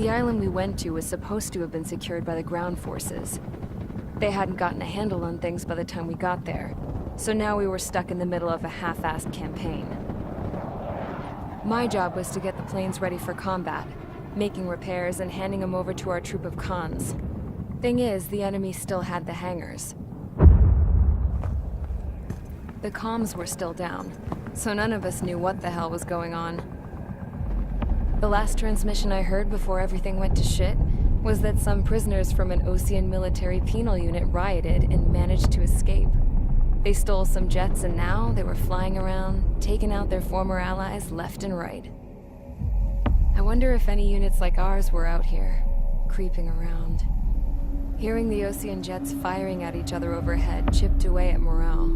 The island we went to was supposed to have been secured by the ground forces. They hadn't gotten a handle on things by the time we got there, so now we were stuck in the middle of a half-assed campaign. My job was to get the planes ready for combat, making repairs and handing them over to our troop of cons. Thing is, the enemy still had the hangars. The comms were still down, so none of us knew what the hell was going on. The last transmission I heard before everything went to shit was that some prisoners from an Osean military penal unit rioted and managed to escape. They stole some jets and now they were flying around, taking out their former allies left and right. I wonder if any units like ours were out here, creeping around. Hearing the Osean jets firing at each other overhead chipped away at morale.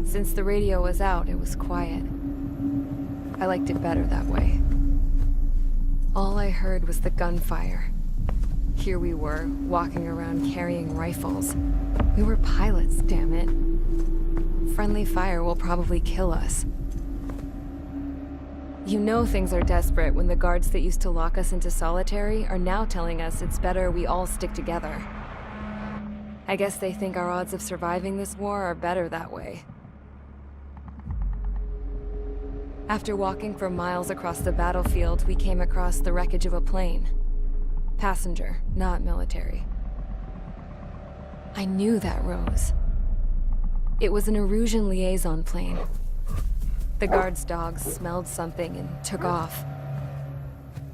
Since the radio was out, it was quiet. I liked it better that way. All I heard was the gunfire. Here we were, walking around carrying rifles. We were pilots, damn it. Friendly fire will probably kill us. You know things are desperate when the guards that used to lock us into solitary are now telling us it's better we all stick together. I guess they think our odds of surviving this war are better that way. After walking for miles across the battlefield, we came across the wreckage of a plane. Passenger, not military. I knew that rose. It was an Erusian liaison plane. The guard's dogs smelled something and took off.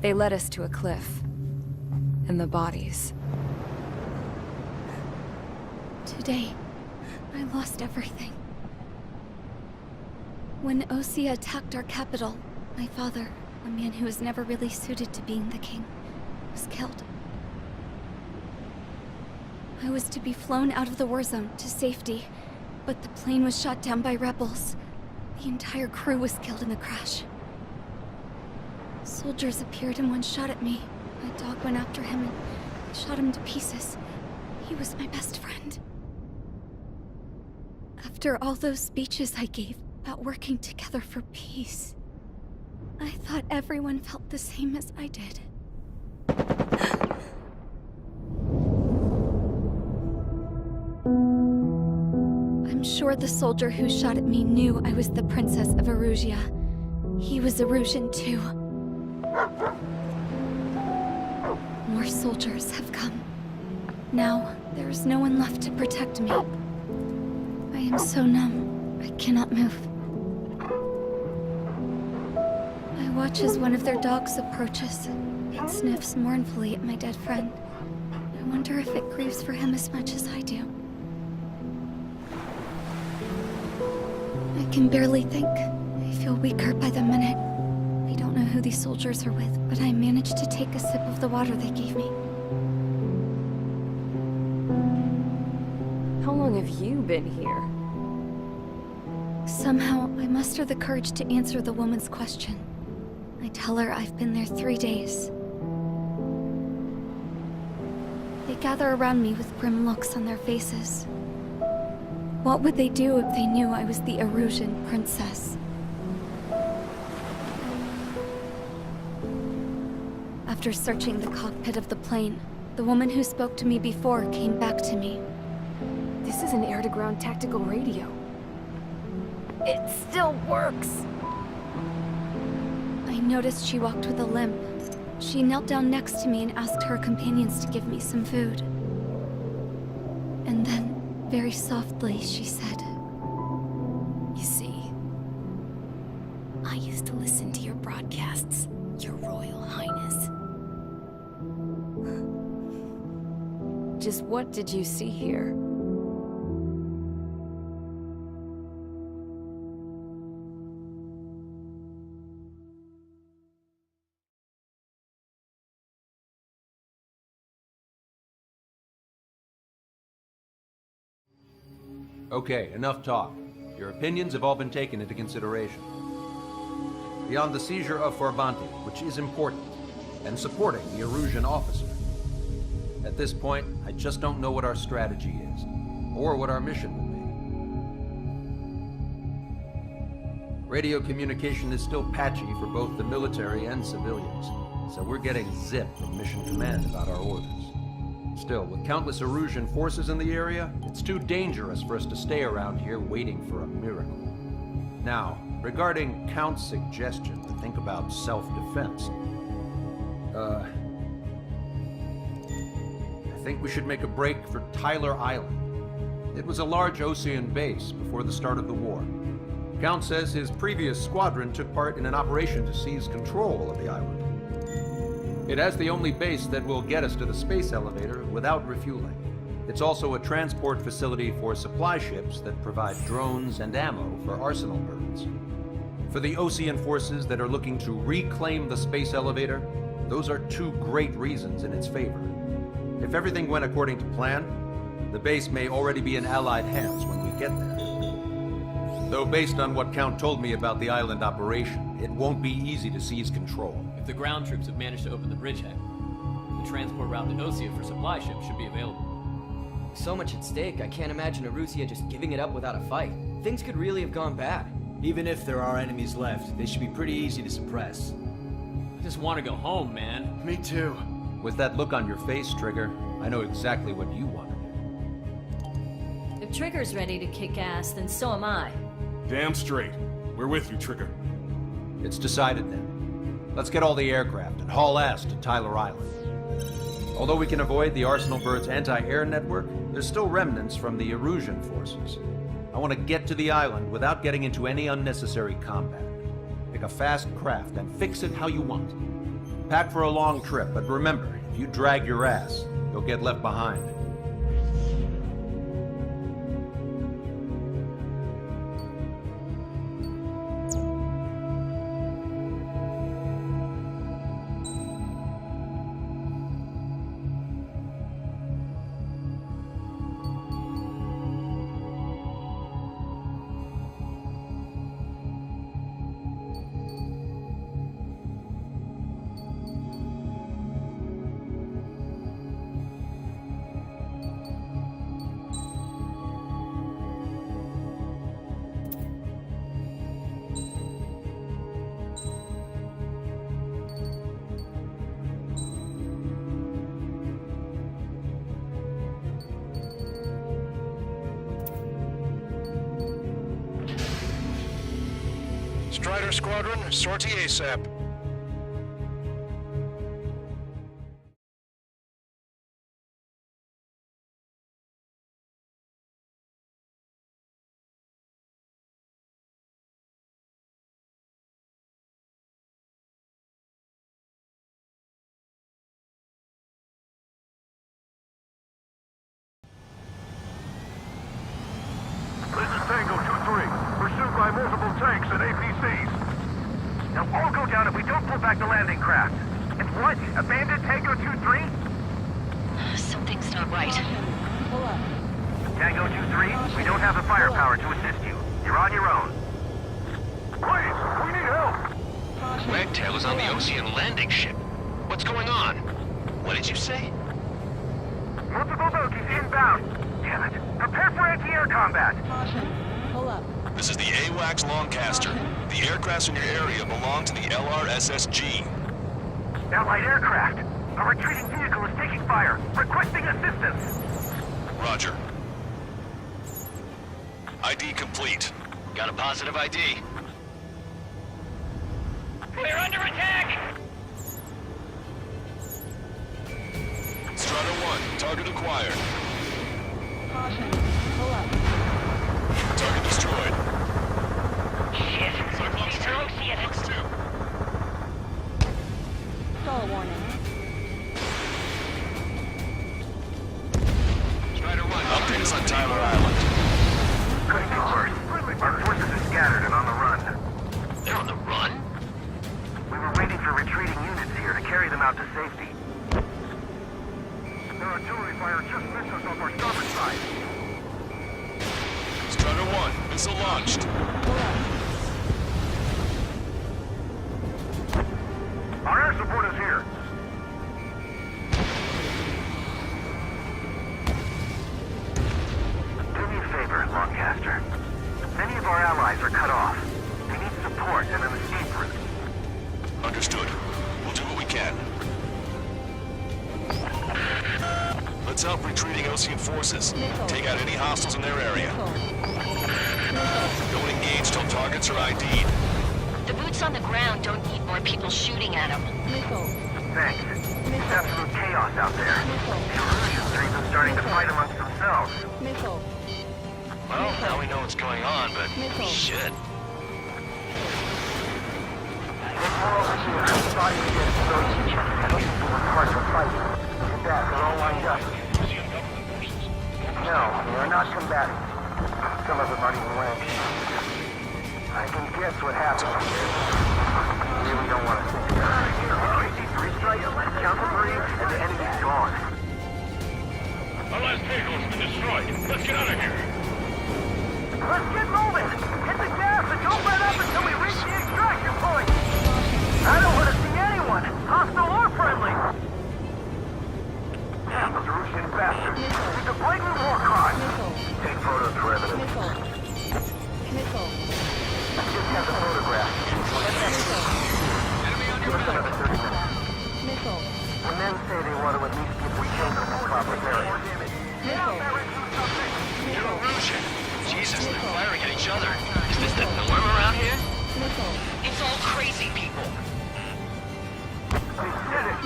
They led us to a cliff. And the bodies. Today, I lost everything. When Usea attacked our capital, my father, a man who was never really suited to being the king, was killed. I was to be flown out of the war zone to safety, but the plane was shot down by rebels. The entire crew was killed in the crash. Soldiers appeared and one shot at me. My dog went after him and shot him to pieces. He was my best friend. After all those speeches I gave about working together for peace, I thought everyone felt the same as I did. I'm sure the soldier who shot at me knew I was the Princess of Erusea. He was Erusian too. More soldiers have come. Now, there is no one left to protect me. I am so numb, I cannot move. I watch as one of their dogs approaches. It sniffs mournfully at my dead friend. I wonder if it grieves for him as much as I do. I can barely think. I feel weaker by the minute. I don't know who these soldiers are with, but I managed to take a sip of the water they gave me. How long have you been here? Somehow, I muster the courage to answer the woman's question. I tell her I've been there 3 days. They gather around me with grim looks on their faces. What would they do if they knew I was the Erusian princess? After searching the cockpit of the plane, the woman who spoke to me before came back to me. This is an air-to-ground tactical radio. It still works! I noticed she walked with a limp. She knelt down next to me and asked her companions to give me some food. And then, very softly, she said, You see, I used to listen to your broadcasts, Your Royal Highness. Just what did you see here? Okay, enough talk. Your opinions have all been taken into consideration. Beyond the seizure of Farbanti, which is important, and supporting the Erusian officer, at this point, I just don't know what our strategy is, or what our mission will be. Radio communication is still patchy for both the military and civilians. so we're getting zip from Mission Command about our orders. Still, with countless Erusian forces in the area, it's too dangerous for us to stay around here waiting for a miracle. Now, regarding Count's suggestion to think about self-defense, I think we should make a break for Tyler Island. It was a large Osean base before the start of the war. Count says his previous squadron took part in an operation to seize control of the island. It has the only base that will get us to the space elevator without refueling. It's also a transport facility for supply ships that provide drones and ammo for arsenal birds. For the Osean forces that are looking to reclaim the space elevator, those are two great reasons in its favor. If everything went according to plan, the base may already be in Allied hands when we get there. Though based on what Count told me about the island operation, it won't be easy to seize control. If the ground troops have managed to open the bridgehead, the transport route to Usea for supply ships should be available. So much at stake, I can't imagine Erusea just giving it up without a fight. Things could really have gone bad. Even if there are enemies left, they should be pretty easy to suppress. I just want to go home, man. Me too. With that look on your face, Trigger, I know exactly what you want to do. If Trigger's ready to kick ass, then so am I. Damn straight. We're with you, Trigger. It's decided then. Let's get all the aircraft and haul ass to Tyler Island. Although we can avoid the Arsenal Bird's anti-air network, there's still remnants from the Erusian forces. I want to get to the island without getting into any unnecessary combat. Pick a fast craft and fix it how you want. Pack for a long trip, but remember, if you drag your ass, you'll get left behind. Strider Squadron, sortie ASAP. This is Tango 2-3, pursued by multiple tanks and APCs. They'll all go down if we don't pull back the landing craft. It's what? Abandoned Tango 2-3? Something's not right. Tango 2-3, we don't have the firepower to assist you. You're on your own. Please, we need help! Wagtail is on the Osean landing ship. What's going on? What did you say? Multiple bogies inbound. Damn it. Prepare for anti-air combat. This is the AWACS Longcaster. The aircrafts in your area belong to the LRSSG. Allied aircraft. A retreating vehicle is taking fire. Requesting assistance. Roger. ID complete. Got a positive ID. We're under attack! Strider 1, target acquired. Target destroyed. Shit. Cyclops 2. Cyclops 2. Strider 1. Update is on Tyler Island. Couldn't be worse. Our forces are scattered and on the run. They're on the run? We were waiting for retreating units here to carry them out to safety. Their artillery fire just missed us off our starboard side. Strider 1, missile launched. Our air support is here. Do me a favor, Longcaster. Many of our allies are cut off. They need support and an escape route. Understood. We'll do what we can. can. Let's help retreating Osean forces. Take out any hostiles in their area. Don't engage till targets are ID'd. The boots on the ground don't need more people shooting at them. Thanks. It's absolute chaos out there. The Erusians are even starting to fight amongst themselves. Well, now we know what's going on, but shit. Look more over here. Starting to get those Erusians were hard to fight. Look at that, they're all lined up. No, they are not combating. Some of them aren't even wearing shoes. I can guess what happened. I really don't want to think about it. We see 3 strikes, counter-breed, and the enemy's gone. Our last vehicle's been destroyed. Let's get out of here. Let's get moving! Hit the gas and don't let up until we reach the extraction point! I don't want to see anyone, hostile or friendly! Damn, those Erusian bastards! It's a blatant war crime! Take photos for evidence. Just have the photograph. Give us another 30 minutes. The men say they want to at least give the children a proper burial. Erusea. Jesus, they're firing at each other. Is this the norm around here? It's all crazy people. We did it!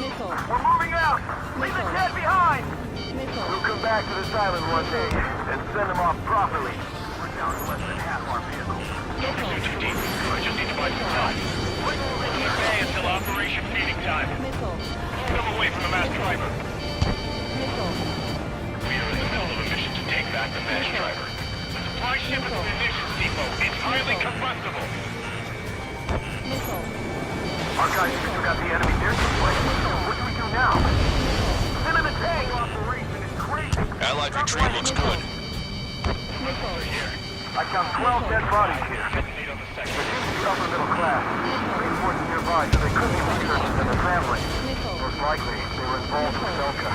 We're moving out! Leave the dead behind! We'll come back to this island one day and send them off properly. We're down to less than half our vehicles. Don't pursue too deep. I just need to buy some time. They're paying until operation feeding time. Keep them away from the mass driver. We are in the middle of a mission to take back the mass driver. The supply ship is a munitions depot. It's highly combustible. Our guys still got the enemy near this place. What do we do now? Send in a tank! Operation is crazy! Allied retreat looks good. I count 12 dead bodies here. They seem to be upper middle class. Reinforcements nearby, so they could be researchers and their family. Most likely, they were involved with Delta.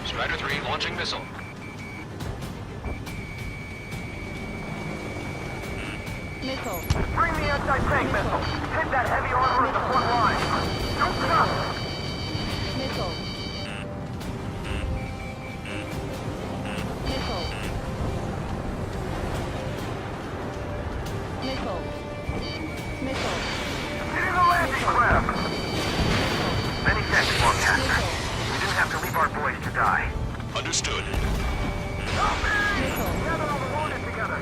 Strider 3 launching missile. Bring the anti-tank missile. Hit that heavy armor at the front line. Don't stop! Hitting the landing craft! Many thanks, Longcaster. We didn't have to leave our boys to die. Understood. Gather all the wounded together.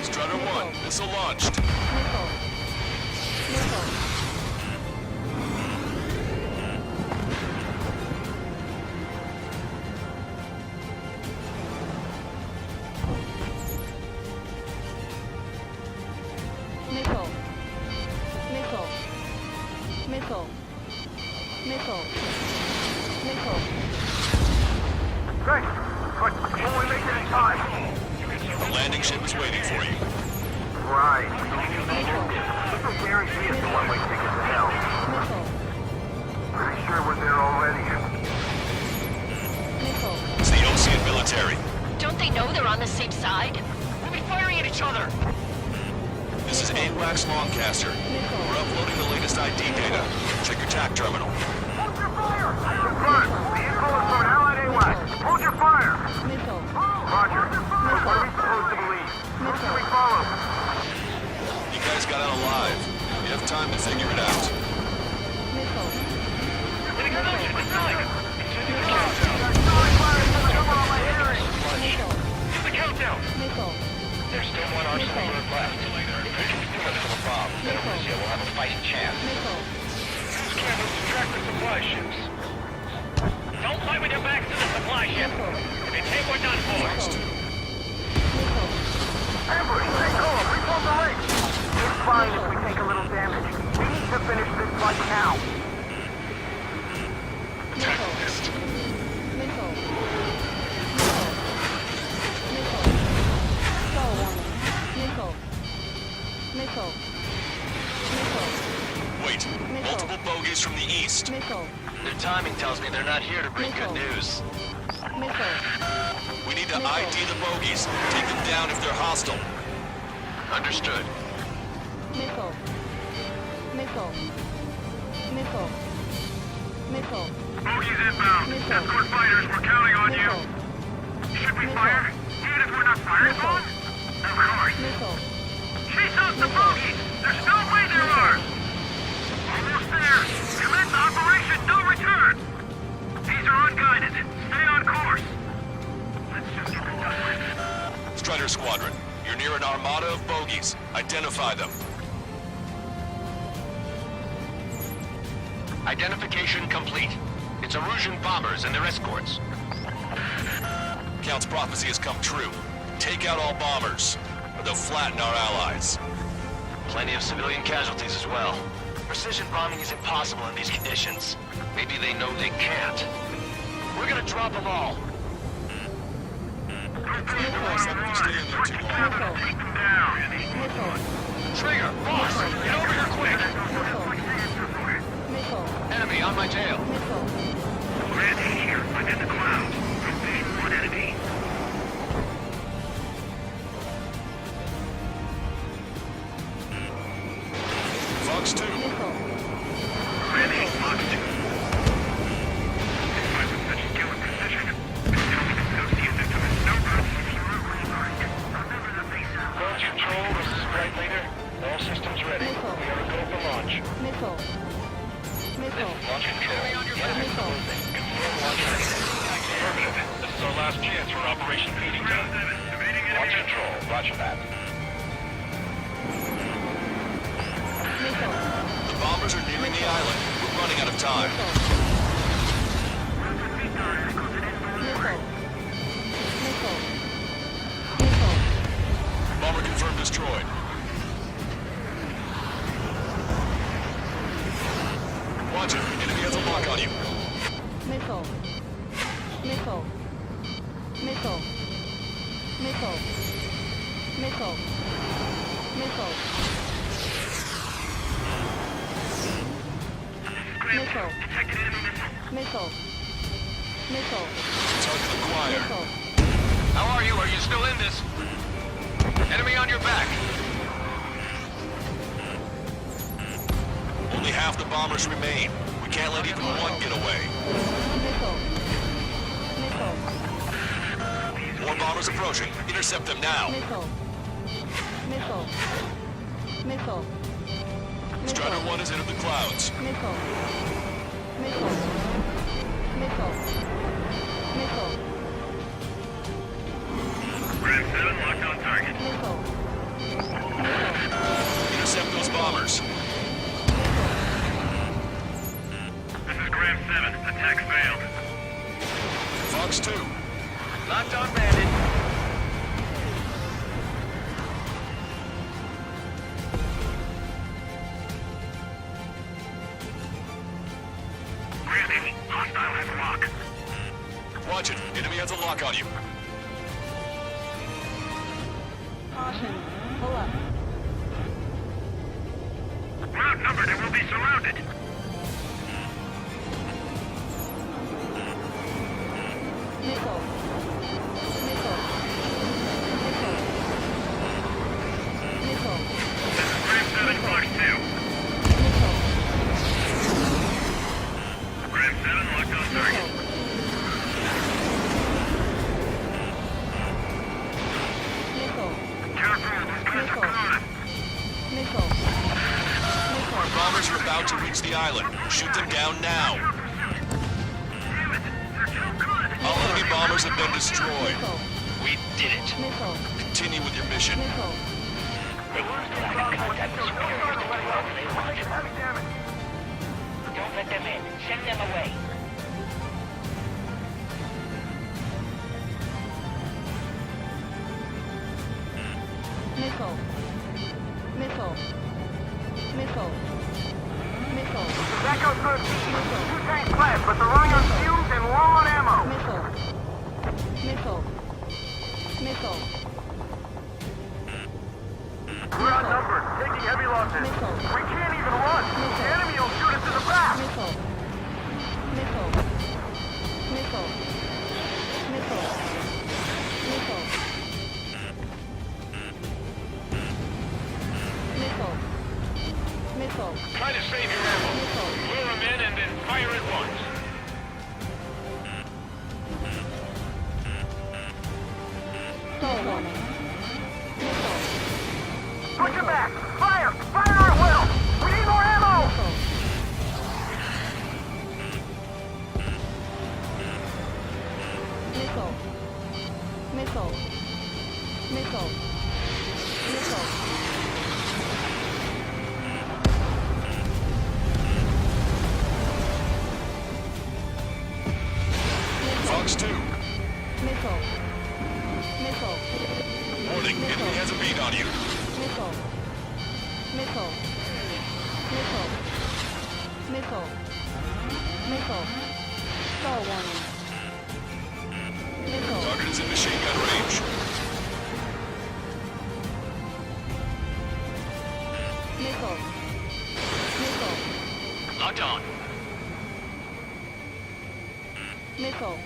Strider 1, missile launched. Thanks, but can we make it in time? The landing ship is waiting for you. Right. This will guarantee us the one-way ticket to hell. Pretty sure we're there already. It's the Osean military. Don't they know they're on the same side? We'll be firing at each other. This is AWACS Longcaster. We're uploading the latest ID data. Check your TAC terminal. Hold your fire! Confirmed. The info is from an allied AWACS. Hold your fire! Roger. What are we supposed to believe? Who should we follow? You guys got out alive. You have time to figure it out. It's the countdown! There's still one arsenal unit left. If we do much of a bomb, then Erusea will have a fighting chance. Use cameras to track the supply ships. timing tells me they're not here to bring good news. Missile. We need to ID the bogies. Take them down if they're hostile. Understood. Missile. Missile. Missile. Missile. Bogies inbound. Escort fighters, we're counting on you. Should we fire? Even if we're not firing on? Of course. Missile. Chase out the bogies! There's no way they're ours! Almost there! Commence operation, no return! These are unguided. Stay on course. Let's just get it done with. Strider Squadron, you're near an armada of bogies. Identify them. Identification complete. It's Erusian bombers and their escorts. Count's prophecy has come true. Take out all bombers, or they'll flatten our allies. Plenty of civilian casualties as well. Precision bombing is impossible in these conditions. Maybe they know they can't. We're gonna drop them all. Stay in there too long. Take them down. Trigger, boss, get over here quick. Enemy on my tail. Red here, I'm in the clouds. Rotation one enemy. Fox 2. Ready, Fox 2. This fight with such skill and precision. Tell me the associate that took his number. Remember the base out. Launch control, this is Bright Leader. All systems ready. We are go for launch. Missile. Missile. Launch control. Missile. Confirm launch ready. Affirmative. This is our last chance for Operation Feeding Time. Launch control. Roger that. The bombers are nearing the island. We're running out of time. Bomber confirmed destroyed. Watch it. Enemy has a lock on you. Missile. Missile. Missile. Missile. Missile. Missile. Missile. Missile. Missile. Target acquired. Missile. How are you? Are you still in this? Enemy on your back. Only half the bombers remain. We can't let even one get away. Missile. Missile. More bombers approaching. Intercept them now. Missile. Missile. Missile. Strider 1 has entered the clouds. Missile. Missile. Missile. Missile. Red 7 locked on target. Missile. Intercept those bombers. This is Graham 7. Attack failed. Fox 2. Locked on bandit. Graham 8. Hostile has lock. Watch it. Enemy has a lock on you. Caution. Pull up. We're outnumbered and we'll be surrounded. Missile. Missile. Missile. Missile. This is Graham 7, Fox 2. Missile. Graham 7 locked on target. Missile. Careful, this guy's a con. Missile. Our bombers are about to reach the island. Shoot them down now. Damn it, they're too good. All enemy bombers have been destroyed. Missile. We did it. Missile. Continue with your mission. Missile. Don't let them in. Send them away. Missile. Missile. Missile. Missile. Echo 13. Two tanks left, but they're running on fumes and low on ammo. Missile. Missile. Missile. We're outnumbered, taking heavy losses. Missile. We can't even run. The enemy will shoot us in the back. Missile. Missile. Missile. Missile. Missile. Missile. Fox 2. Missile. Missile. Warning, enemy has a beat on you. Missile. Missile. Missile. Missile. Missile. Stall warning. Missile. Target is in machine gun range. Missile. Missile. Locked on. Missile.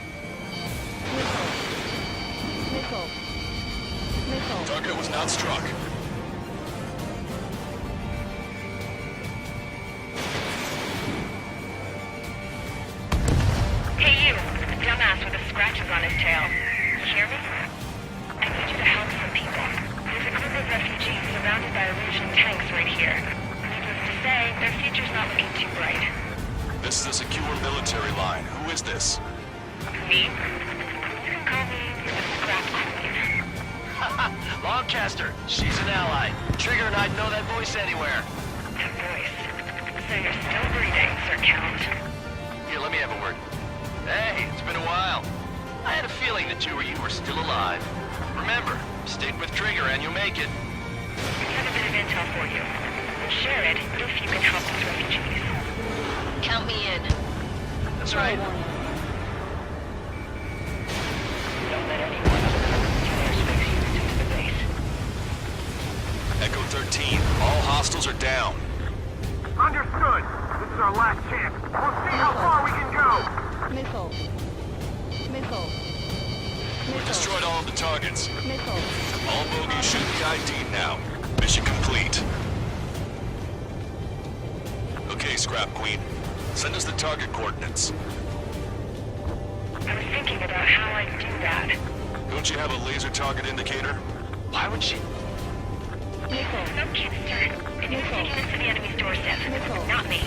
Missile. Missile. Missile. Target was not struck. Hey you, dumbass with the scratches on his tail. You hear me? I need you to help some people. There's a group of refugees surrounded by Erusian tanks right here. Needless to say, their future's not looking too bright. This is a secure military line. Who is this? Me? You can call me the Scrap Queen. Longcaster, she's an ally. Trigger and I'd know that voice anywhere. That voice. So you're still breathing, Sir Count. Here, let me have a word. Hey, it's been a while. I had a feeling the two of you were still alive. Remember, stick with Trigger and you'll make it. We have a bit of intel for you. We'll share it if you can help these refugees. Count me in. That's right. Don't let anyone do airspace units into the base. Echo 13. All hostiles are down. Understood. This is our last chance. We'll see how far we can go. Missile. Missile. We destroyed all of the targets. Missile. All bogies should be ID'd now. Mission complete. Okay, Scrap Queen. Send us the target coordinates. I was thinking about how I'd do that. Don't you have a laser target indicator? Why would she? Missile. No kids, sir. And you're taking this to the enemy's doorstep. Missile. Not me.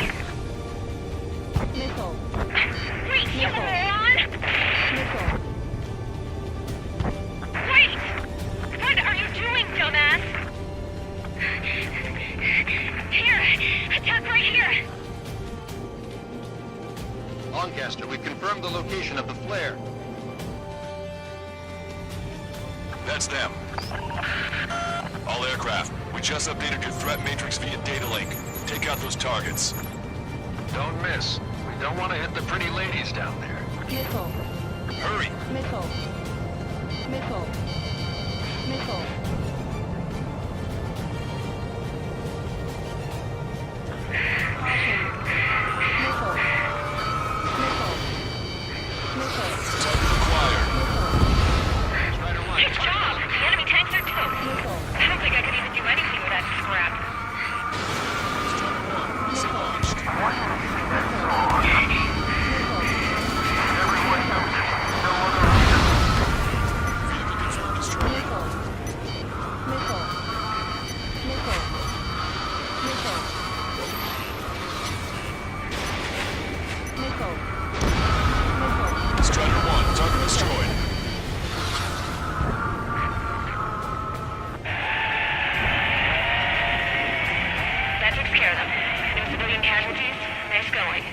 Missile. Wait, you moron! Missile. Wait! What are you doing, dumbass? Here! Attack right here! Lancaster, we've confirmed the location of the flare. That's them. All aircraft, we just updated your threat matrix via data link. Take out those targets. Don't miss. We don't want to hit the pretty ladies down there. Missile. Hurry! Missile. Missile. Missile. Caution. Missile. Missile. Missile. Target acquired. Strider 1. Good job! The enemy tanks are toast. Missile. I don't think I could even do anything with that scrap. Launched. Everyone knows it. No other Vehicle confirmed destroyed. Missile. Missile. Missile. Missile. Missile. Missile. Strider 1, target destroyed. That takes care of them. No civilian casualties? Nice going.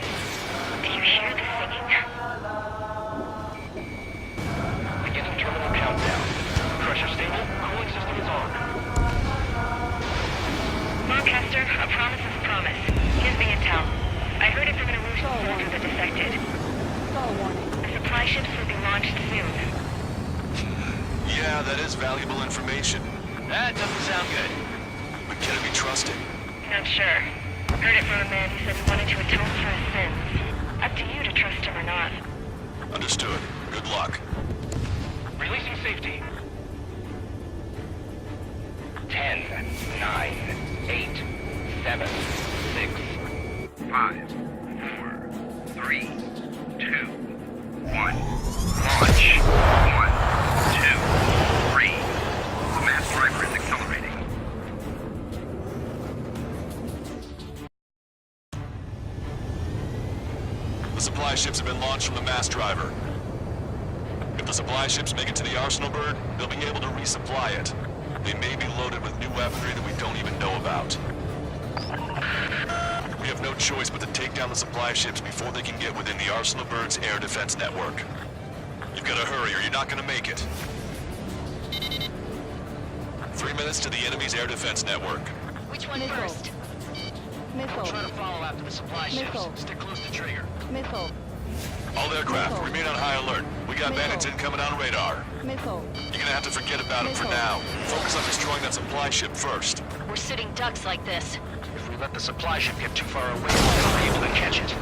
Do you hear the singing? Beginning terminal countdown. Pressure stable, cooling system is on. Lancaster, a promise is a promise. Here's the intel. I heard it from an Erusian soldier that defected. Stall warning. The supply ships will be launched soon. Yeah, that is valuable information. That doesn't sound good. But can it be trusted? Not sure. Heard it from a man who said he wanted to atone for his sins. Up to you to trust him or not. Understood. Good luck. Releasing safety. 10, 9, 8, 7, 6. 5, 4, 3, 2, 1. Launch. 1, 2, 3. The mass driver is accelerating. The supply ships have been launched from the mass driver. If the supply ships make it to the Arsenal bird, they'll be able to resupply it. They may be loaded with new weaponry that we don't even know about. We have no choice but to take down the supply ships before they can get within the Arsenal bird's air defense network. You've got to hurry or you're not going to make it. 3 minutes to the enemy's air defense network. Which one first? We'll try to follow after the supply ships. Stick close to trigger. All aircraft, remain on high alert. We got bandits incoming on radar. You're gonna have to forget about them for now. Focus on destroying that supply ship first. We're sitting ducks like this. If we let the supply ship get too far away, we'll be able to catch it.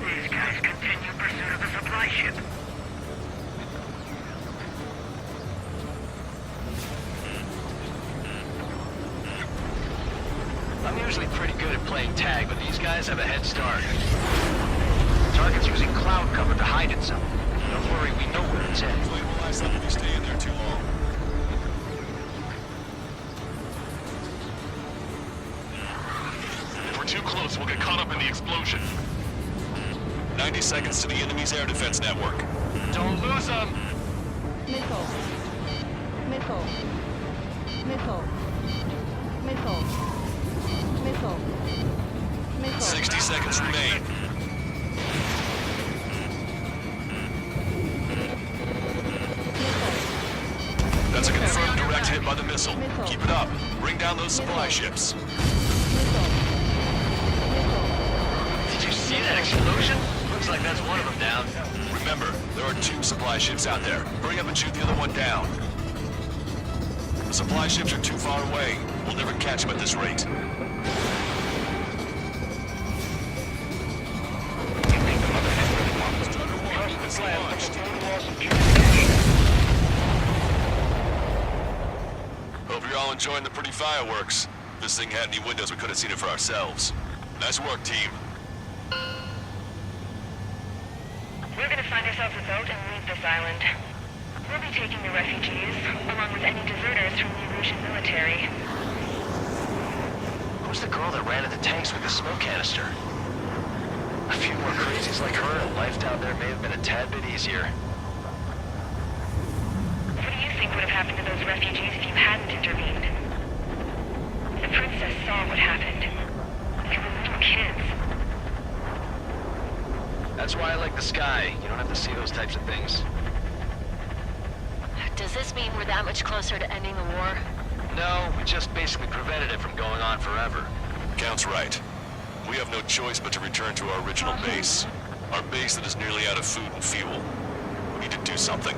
These guys continue pursuit of the supply ship. I'm usually pretty good at playing tag, but these guys have a head start. Target's using cloud cover to hide itself. Don't worry, we know where it's at. Flame will last up if you stay in there too long. If we're too close, we'll get caught up in the explosion. 90 seconds to the enemy's air defense network. Don't lose them! 60 seconds remain. That's a confirmed direct hit by the missile. Keep it up. Bring down those supply ships. Did you see that explosion? Looks like that's one of them down. Remember, there are 2 supply ships out there. Hurry up and shoot the other one down. The supply ships are too far away. We'll never catch them at this rate. Hope you're all enjoying the pretty fireworks. If this thing had any windows, we could have seen it for ourselves. Nice work, team. We're gonna find ourselves a boat and leave this island. We'll be taking the refugees, along with any deserters from the Erusian military. Who's the girl that ran into tanks with the smoke canister? A few more crazies like her and life down there may have been a tad bit easier. What do you think would have happened to those refugees if you hadn't intervened? The princess saw what happened. They were little kids. That's why I like the sky. You don't have to see those types of things. Does this mean we're that much closer to ending the war? No, we just basically prevented it from going on forever. Count's right. We have no choice but to return to our original base. Our base that is nearly out of food and fuel. We need to do something.